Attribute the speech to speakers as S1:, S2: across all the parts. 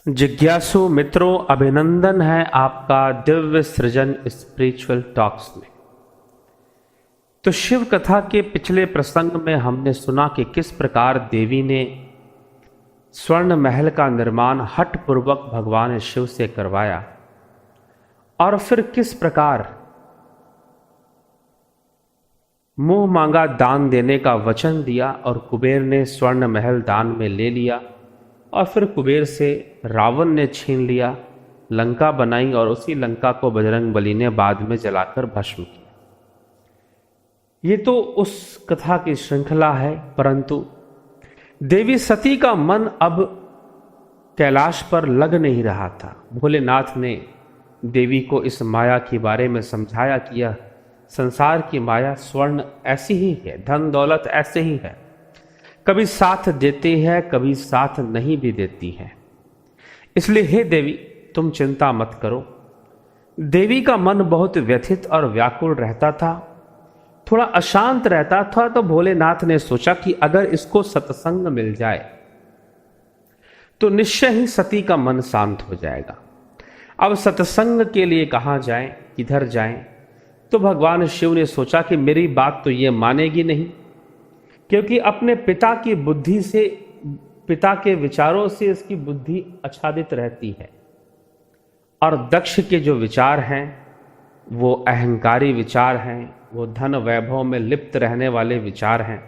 S1: जिज्ञासु मित्रों, अभिनंदन है आपका दिव्य सृजन स्पिरिचुअल टॉक्स में। तो शिव कथा के पिछले प्रसंग में हमने सुना कि किस प्रकार देवी ने स्वर्ण महल का निर्माण हठ पूर्वक भगवान शिव से करवाया और फिर किस प्रकार मुंह मांगा दान देने का वचन दिया और कुबेर ने स्वर्ण महल दान में ले लिया और फिर कुबेर से रावण ने छीन लिया, लंका बनाई और उसी लंका को बजरंगबली ने बाद में जलाकर भस्म किया। ये तो उस कथा की श्रृंखला है, परंतु देवी सती का मन अब कैलाश पर लग नहीं रहा था। भोलेनाथ ने देवी को इस माया के बारे में समझाया कि यह संसार की माया स्वर्ण ऐसी ही है, धन दौलत ऐसे ही है, कभी साथ देती है, कभी साथ नहीं भी देती है। इसलिए हे देवी, तुम चिंता मत करो। देवी का मन बहुत व्यथित और व्याकुल रहता था, थोड़ा अशांत रहता था। तो भोलेनाथ ने सोचा कि अगर इसको सत्संग मिल जाए तो निश्चय ही सती का मन शांत हो जाएगा। अब सत्संग के लिए कहाँ जाएं, किधर जाएं? तो भगवान शिव ने सोचा कि मेरी बात तो ये मानेगी नहीं, क्योंकि अपने पिता की बुद्धि से, पिता के विचारों से इसकी बुद्धि आच्छादित रहती है। और दक्ष के जो विचार हैं वो अहंकारी विचार हैं, वो धन वैभव में लिप्त रहने वाले विचार हैं।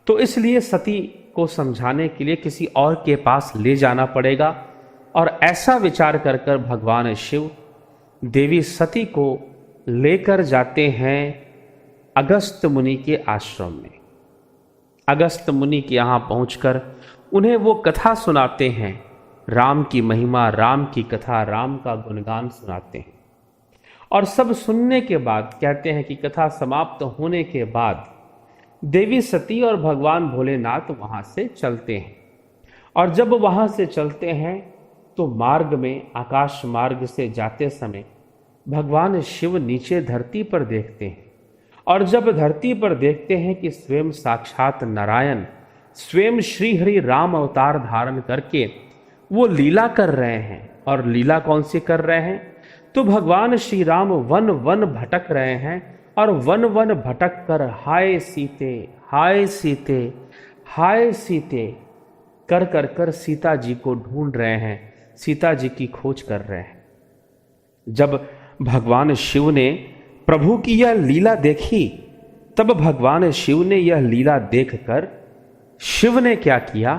S1: तो इसलिए सती को समझाने के लिए किसी और के पास ले जाना पड़ेगा। और ऐसा विचार कर कर भगवान शिव देवी सती को लेकर जाते हैं अगस्त मुनि के आश्रम में। अगस्त मुनि के यहाँ पहुंचकर उन्हें वो कथा सुनाते हैं, राम की महिमा, राम की कथा, राम का गुणगान सुनाते हैं। और सब सुनने के बाद कहते हैं कि कथा समाप्त होने के बाद देवी सती और भगवान भोलेनाथ वहाँ से चलते हैं। और जब वहाँ से चलते हैं तो मार्ग में, आकाश मार्ग से जाते समय भगवान शिव नीचे धरती पर देखते हैं। और जब धरती पर देखते हैं कि स्वयं साक्षात नारायण, स्वयं श्री हरि राम अवतार धारण करके वो लीला कर रहे हैं। और लीला कौन सी कर रहे हैं? तो भगवान श्री राम वन वन भटक रहे हैं और वन वन भटक कर हाय सीते, हाय सीते, हाय सीते कर कर कर सीता जी को ढूंढ रहे हैं, सीता जी की खोज कर रहे हैं। जब भगवान शिव ने प्रभु की यह लीला देखी, तब भगवान शिव ने यह लीला देखकर शिव ने क्या किया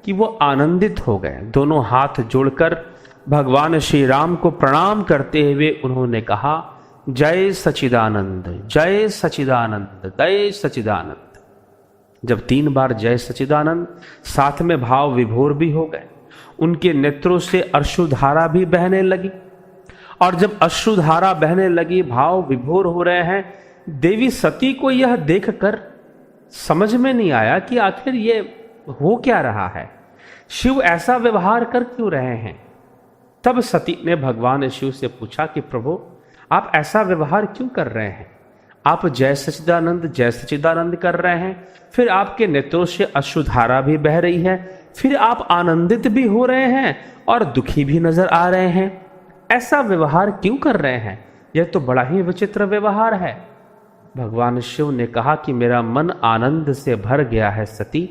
S1: कि वो आनंदित हो गए। दोनों हाथ जोड़कर भगवान श्री राम को प्रणाम करते हुए उन्होंने कहा, जय सचिदानंद, जय सचिदानंद, जय सचिदानंद। जब 3 बार जय सचिदानंद, साथ में भाव विभोर भी हो गए। उनके नेत्रों से अश्रुधारा भी बहने लगी। और जब अश्रुधारा बहने लगी, भाव विभोर हो रहे हैं, देवी सती को यह देखकर समझ में नहीं आया कि आखिर ये हो क्या रहा है, शिव ऐसा व्यवहार कर क्यों रहे हैं। तब सती ने भगवान शिव से पूछा कि प्रभु, आप ऐसा व्यवहार क्यों कर रहे हैं? आप जय सच्चिदानंद, जय सच्चिदानंद कर रहे हैं, फिर आपके नेत्रों से अश्रुधारा भी बह रही है, फिर आप आनंदित भी हो रहे हैं और दुखी भी नजर आ रहे हैं। ऐसा व्यवहार क्यों कर रहे हैं? यह तो बड़ा ही विचित्र व्यवहार है। भगवान शिव ने कहा कि मेरा मन आनंद से भर गया है सती,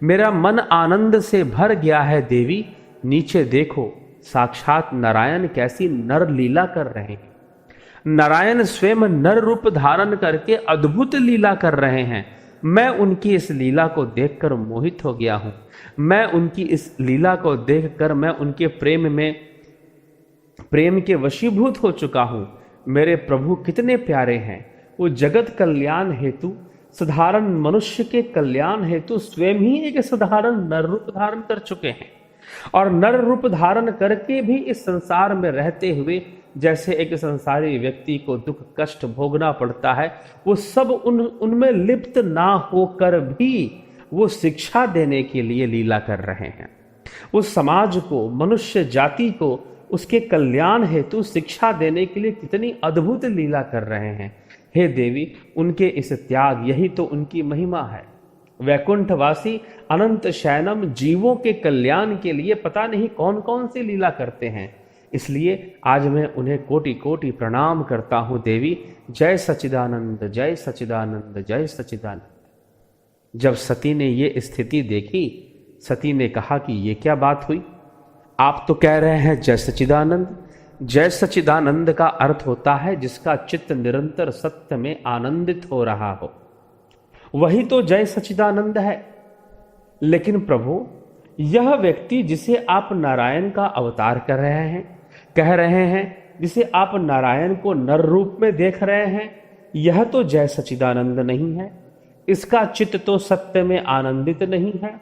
S1: मेरा मन आनंद से भर गया है देवी। नीचे देखो, साक्षात नारायण कैसी नर लीला कर रहे हैं। नारायण स्वयं नर रूप धारण करके अद्भुत लीला कर रहे हैं। मैं उनकी इस लीला को देखकर मोहित हो गया हूं। मैं उनकी इस लीला को देखकर मैं उनके प्रेम के वशीभूत हो चुका हूं। मेरे प्रभु कितने प्यारे हैं। वो जगत कल्याण हेतु, साधारण मनुष्य के कल्याण हेतु स्वयं ही एक साधारण नर रूप धारण कर चुके हैं। और नर रूप धारण करके भी इस संसार में रहते हुए, जैसे एक संसारी व्यक्ति को दुख कष्ट भोगना पड़ता है, वो सब उनमें लिप्त ना होकर भी वो शिक्षा देने के लिए लीला कर रहे हैं। वो समाज को, मनुष्य जाति को उसके कल्याण हेतु शिक्षा देने के लिए कितनी अद्भुत लीला कर रहे हैं। हे देवी, उनके इस त्याग, यही तो उनकी महिमा है। वैकुंठवासी अनंत शयनम जीवों के कल्याण के लिए पता नहीं कौन कौन सी लीला करते हैं। इसलिए आज मैं उन्हें कोटि कोटि प्रणाम करता हूं देवी। जय सच्चिदानंद, जय सच्चिदानंद, जय सच्चिदानंद। जब सती ने ये स्थिति देखी, सती ने कहा कि ये क्या बात हुई? आप तो कह रहे हैं जय सच्चिदानंद। जय सच्चिदानंद का अर्थ होता है जिसका चित्त निरंतर सत्य में आनंदित हो रहा हो, वही तो जय सच्चिदानंद है। लेकिन प्रभु, यह व्यक्ति जिसे आप नारायण का अवतार कर रहे हैं, कह रहे हैं, जिसे आप नारायण को नर रूप में देख रहे हैं, यह तो जय सच्चिदानंद नहीं है। इसका चित्त तो सत्य में आनंदित नहीं है।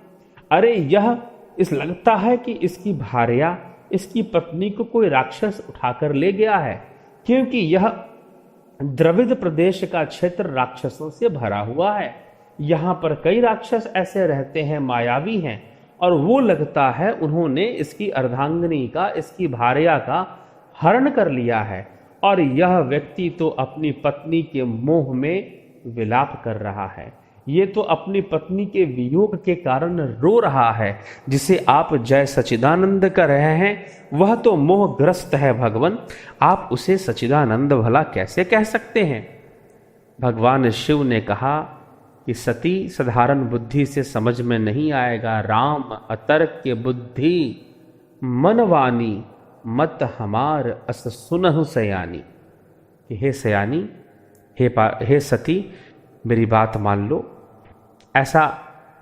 S1: अरे यह इस लगता है कि इसकी भार्या, इसकी पत्नी को कोई राक्षस उठाकर ले गया है, क्योंकि यह द्रविड़ प्रदेश का क्षेत्र राक्षसों से भरा हुआ है। यहाँ पर कई राक्षस ऐसे रहते हैं, मायावी हैं, और वो लगता है उन्होंने इसकी अर्धांगिनी का, इसकी भार्या का हरण कर लिया है। और यह व्यक्ति तो अपनी पत्नी के मोह में विलाप कर रहा है, ये तो अपनी पत्नी के वियोग के कारण रो रहा है। जिसे आप जय सच्चिदानंद कर रहे हैं, वह तो मोहग्रस्त है भगवान। आप उसे सच्चिदानंद भला कैसे कह सकते हैं? भगवान शिव ने कहा कि सती, साधारण बुद्धि से समझ में नहीं आएगा। राम अतर्क के बुद्धि मनवानी, मत हमार अस सुनहु सयानी। कि हे सयानी, हे सती, मेरी बात मान लो, ऐसा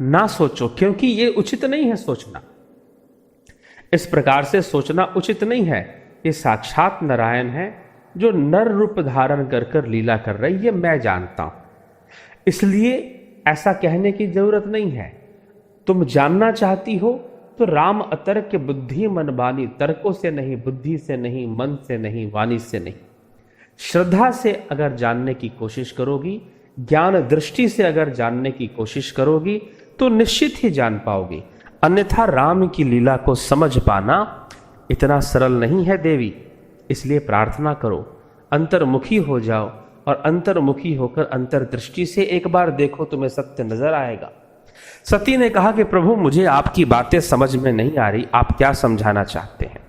S1: ना सोचो, क्योंकि ये उचित नहीं है सोचना। इस प्रकार से सोचना उचित नहीं है। ये साक्षात नारायण है जो नर रूप धारण कर कर लीला कर रही है, मैं जानता हूं। इसलिए ऐसा कहने की जरूरत नहीं है। तुम जानना चाहती हो तो राम अतर्क के बुद्धि मन वाणी, तर्कों से नहीं, बुद्धि से नहीं, मन से नहीं, वाणी से नहीं, श्रद्धा से अगर जानने की कोशिश करोगी, ज्ञान दृष्टि से अगर जानने की कोशिश करोगी तो निश्चित ही जान पाओगी। अन्यथा राम की लीला को समझ पाना इतना सरल नहीं है देवी। इसलिए प्रार्थना करो, अंतर्मुखी हो जाओ, और अंतर्मुखी होकर अंतर्दृष्टि से एक बार देखो, तुम्हें सत्य नजर आएगा। सती ने कहा कि प्रभु, मुझे आपकी बातें समझ में नहीं आ रही, आप क्या समझाना चाहते हैं?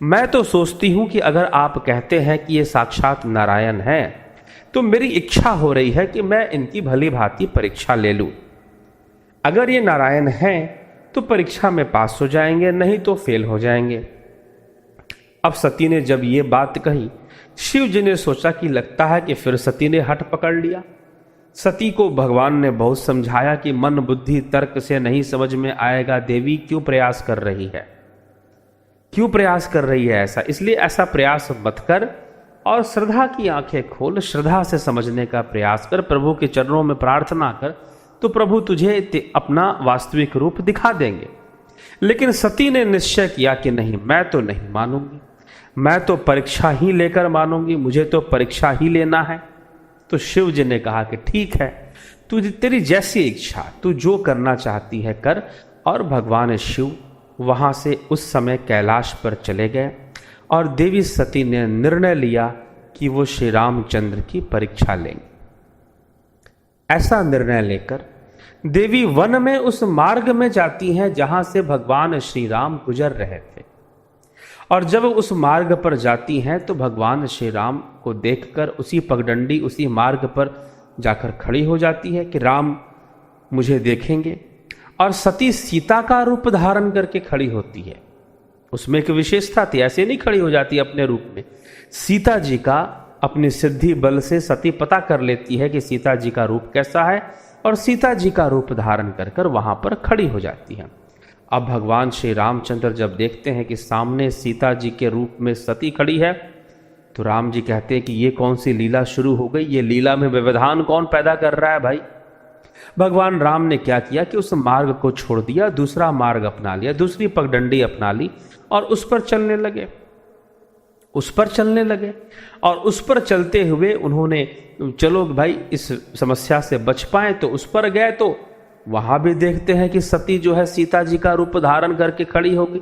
S1: मैं तो सोचती हूं कि अगर आप कहते हैं कि ये साक्षात नारायण है, तो मेरी इच्छा हो रही है कि मैं इनकी भली भांति परीक्षा ले लूं। अगर ये नारायण हैं तो परीक्षा में पास हो जाएंगे, नहीं तो फेल हो जाएंगे। अब सती ने जब ये बात कही, शिव जी ने सोचा कि लगता है कि फिर सती ने हट पकड़ लिया। सती को भगवान ने बहुत समझाया कि मन बुद्धि तर्क से नहीं समझ में आएगा देवी, क्यों प्रयास कर रही है, क्यों प्रयास कर रही है ऐसा? इसलिए ऐसा प्रयास मत कर, और श्रद्धा की आंखें खोल, श्रद्धा से समझने का प्रयास कर, प्रभु के चरणों में प्रार्थना कर, तो प्रभु तुझे अपना वास्तविक रूप दिखा देंगे। लेकिन सती ने निश्चय किया कि नहीं, मैं तो नहीं मानूंगी, मैं तो परीक्षा ही लेकर मानूंगी, मुझे तो परीक्षा ही लेना है। तो शिव जी ने कहा कि ठीक है, तेरी जैसी इच्छा, तू जो करना चाहती है कर। और भगवान शिव वहां से उस समय कैलाश पर चले गए, और देवी सती ने निर्णय लिया कि वो श्री रामचंद्र की परीक्षा लेंगे। ऐसा निर्णय लेकर देवी वन में उस मार्ग में जाती हैं जहां से भगवान श्री राम गुजर रहे थे। और जब उस मार्ग पर जाती हैं तो भगवान श्री राम को देखकर उसी पगडंडी, उसी मार्ग पर जाकर खड़ी हो जाती है कि राम मुझे देखेंगे। और सती सीता का रूप धारण करके खड़ी होती है। उसमें एक विशेषता थी, ऐसे नहीं खड़ी हो जाती अपने रूप में। सीता जी का अपनी सिद्धि बल से सती पता कर लेती है कि सीता जी का रूप कैसा है, और सीता जी का रूप धारण कर कर वहां पर खड़ी हो जाती है। अब भगवान श्री रामचंद्र जब देखते हैं कि सामने सीता जी के रूप में सती खड़ी है, तो राम जी कहते हैं कि ये कौन सी लीला शुरू हो गई, ये लीला में व्यवधान कौन पैदा कर रहा है भाई। भगवान राम ने क्या किया कि उस मार्ग को छोड़ दिया, दूसरा मार्ग अपना लिया, दूसरी पगडंडी अपना ली, और उस पर चलने लगे, उस पर चलने लगे। और उस पर चलते हुए उन्होंने, चलो भाई इस समस्या से बच पाए, तो उस पर गए। तो वहां भी देखते हैं कि सती जो है सीता जी का रूप धारण करके खड़ी होगी।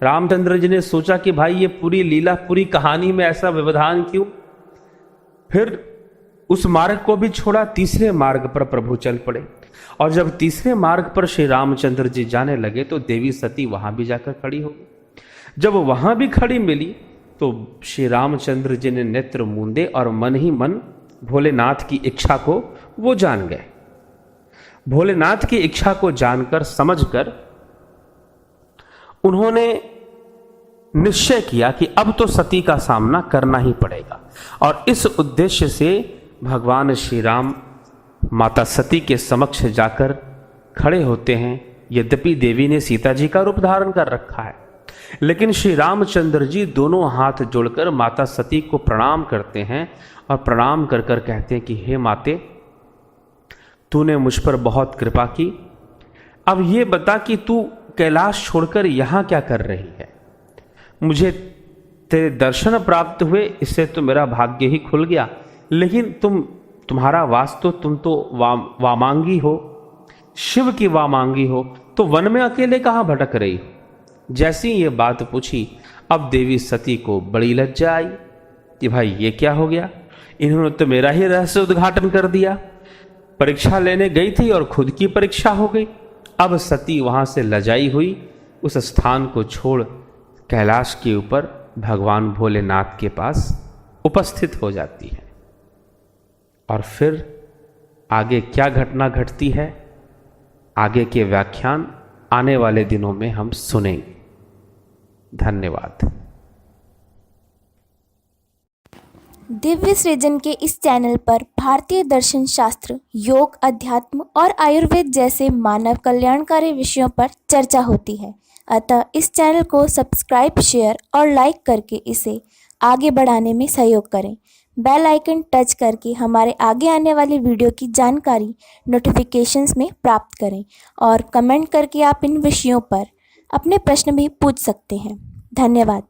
S1: रामचंद्र जी ने सोचा कि भाई ये पूरी लीला, पूरी कहानी में ऐसा व्यवधान क्यों? फिर उस मार्ग को भी छोड़ा, तीसरे मार्ग पर प्रभु चल पड़े। और जब तीसरे मार्ग पर श्री रामचंद्र जी जाने लगे तो देवी सती वहां भी जाकर खड़ी हो गई। जब वहां भी खड़ी मिली तो श्री रामचंद्र जी ने नेत्र मूंदे और मन ही मन भोलेनाथ की इच्छा को वो जान गए। भोलेनाथ की इच्छा को जानकर समझकर उन्होंने निश्चय किया कि अब तो सती का सामना करना ही पड़ेगा, और इस उद्देश्य से भगवान श्री राम माता सती के समक्ष जाकर खड़े होते हैं। यद्यपि देवी ने सीता जी का रूप धारण कर रखा है, लेकिन श्री रामचंद्र जी दोनों हाथ जोड़कर माता सती को प्रणाम करते हैं और प्रणाम कर कर कहते हैं कि हे माते, तूने मुझ पर बहुत कृपा की। अब ये बता कि तू कैलाश छोड़कर यहाँ क्या कर रही है? मुझे तेरे दर्शन प्राप्त हुए, इससे तो मेरा भाग्य ही खुल गया, लेकिन तुम्हारा वास तो तुम तो वामांगी हो, शिव की वामांगी हो, तो वन में अकेले कहाँ भटक रही हो? जैसी ये बात पूछी, अब देवी सती को बड़ी लज्जा आई कि भाई ये क्या हो गया, इन्होंने तो मेरा ही रहस्य उद्घाटन कर दिया। परीक्षा लेने गई थी और खुद की परीक्षा हो गई। अब सती वहां से लजाई हुई उस स्थान को छोड़ कैलाश के ऊपर भगवान भोलेनाथ के पास उपस्थित हो जाती है। और फिर आगे क्या घटना घटती है, आगे के व्याख्यान आने वाले दिनों में हम सुनेंगे। धन्यवाद।
S2: दिव्य सृजन के इस चैनल पर भारतीय दर्शन शास्त्र, योग, अध्यात्म और आयुर्वेद जैसे मानव कल्याणकारी विषयों पर चर्चा होती है। अतः इस चैनल को सब्सक्राइब, शेयर और लाइक करके इसे आगे बढ़ाने में सहयोग करें। बेल आइकन टच करके हमारे आगे आने वाली वीडियो की जानकारी नोटिफिकेशंस में प्राप्त करें, और कमेंट करके आप इन विषयों पर अपने प्रश्न भी पूछ सकते हैं। धन्यवाद।